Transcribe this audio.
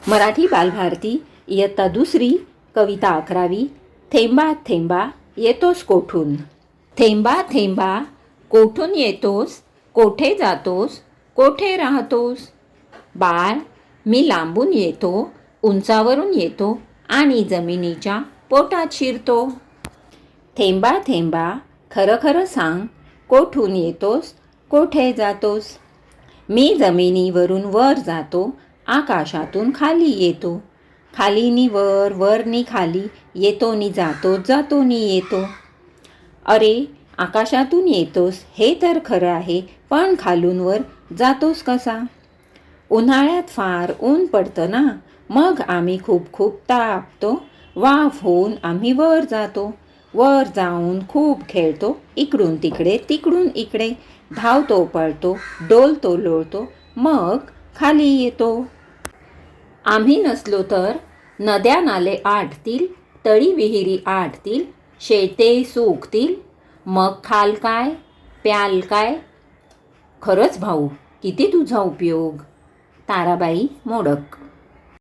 मराठी बालभारती इयत्ता दुसरी कविता 11वी. थेंबा थेंबा येतोस कोठून. थेंबा थेंबा कोठून येतोस, कोठे जातोस, कोठे राहतोस. बाळ, मी लांबून येतो, उंचावरून येतो आणि जमिनीच्या पोटात शिरतो. थेंबा थेंबा खरं खरं सांग, कोठून येतोस, कोठे जातोस. मी जमिनीवरून वर जातो, आकाशातून खाली येतो. खालीनी वर, वरनी खाली, येतो नि जातो, जातो नि येतो. अरे, आकाशातून येतोस हे तर खरं आहे, पण खालून वर जातोस कसा. उन्हाळ्यात फार ऊन पडतं ना, मग आम्ही खूप खूप तापतो. वाफ होऊन आम्ही वर जातो. वर जाऊन खूप खेळतो, इकडून तिकडे तिकडून इकडे. धावतो पळतो, डोलतो लोळतो, मग खाली येतो. आम्ही नसलो तर नद्या नाले आटतील, तळी विहिरी आटतील, शेते सुकतील, मग खाल काय, प्याल काय. खरंच भाऊ, किती तुझा उपयोग. ताराबाई मोडक.